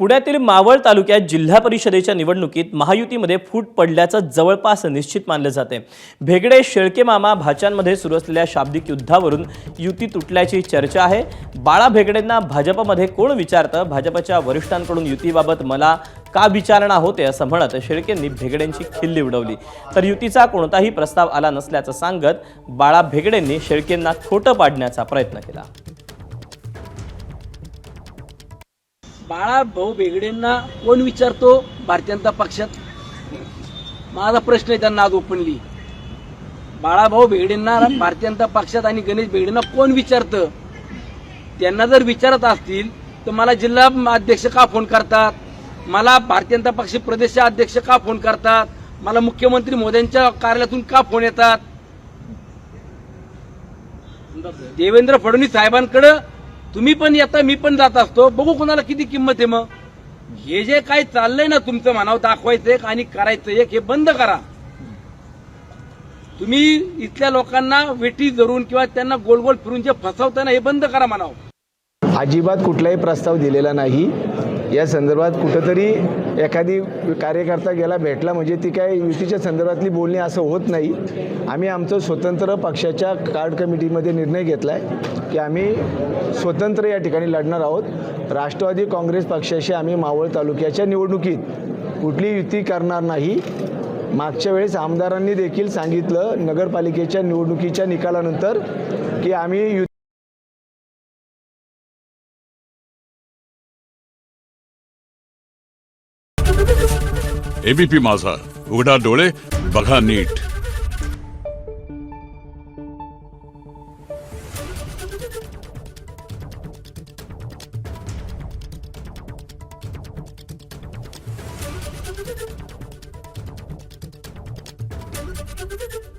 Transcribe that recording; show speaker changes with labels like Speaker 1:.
Speaker 1: पुण्यातील मावळ तालुक्यात जिल्हा परिषदेच्या निवडणुकीत महायुतीमध्ये फूट पडल्याचं जवळपास निश्चित मानलं जाते। भेगडे शेळके मामा भाच्यांमध्ये सुरू असलेल्या शाब्दिक युद्धावरून युती तुटल्याची चर्चा आहे। बाळा भेगडेंना भाजपमध्ये कोण विचारतं? भाजपच्या वरिष्ठांकडून युतीबाबत मला का विचारणा होते असं म्हणत शेळकेंनी भेगडेंची खिल्ली उडवली। तर युतीचा कोणताही प्रस्ताव आला नसल्याचं सांगत बाळा भेगडेंनी शेळकेंना खोटं पाडण्याचा प्रयत्न केला।
Speaker 2: बाळा भाऊ भेगडेंना कोण विचारतो भारतीय जनता पक्षात? माझा प्रश्न आहे त्यांना आज ओपनली। बाळा भाऊ भेगडेंना भारतीय जनता पक्षात आणि गणेश भेगडेंना कोण विचारतं? त्यांना जर विचारत असतील तर मला जिल्हा अध्यक्ष का फोन करतात? मला भारतीय जनता पक्ष प्रदेश अध्यक्ष का फोन करतात? मला मुख्यमंत्री मोदींच्या कार्यालयातून का फोन येतात? देवेंद्र फडणवीस साहेबांकडे तुम्ही पण येता, मी पण जात असतो, बघू कोणाला किती किंमत आहे। मग हे जे काही चाललंय ना तुमचं म्हणावं दाखवायचं एक आणि करायचं एक, हे बंद करा। तुम्ही इथल्या लोकांना वेठी धरून किंवा त्यांना गोल गोल फिरून जे फसवता ना, हे बंद करा म्हणावं।
Speaker 3: अजिबात कुठलाही प्रस्ताव दिलेला नाही। या संदर्भात कुठेतरी एखादी कार्यकर्ता गेला भेटला म्हणजे ती काय युतीच्या संदर्भातली बोलणी असं होत नाही। आम्ही आमचं स्वतंत्र पक्षाच्या कार्ड कमिटीमध्ये निर्णय घेतला आहे की आम्ही स्वतंत्र या ठिकाणी लढणार आहोत। राष्ट्रवादी काँग्रेस पक्षाशी आम्ही मावळ तालुक्याच्या निवडणुकीत कुठली युती करणार नाही। मागच्या वेळेस आमदारांनी देखील सांगितलं नगरपालिकेच्या निवडणुकीच्या निकालानंतर की आम्ही
Speaker 4: एबीपी माझा, उघडा डोळे बघा नीट।
Speaker 5: Thank you.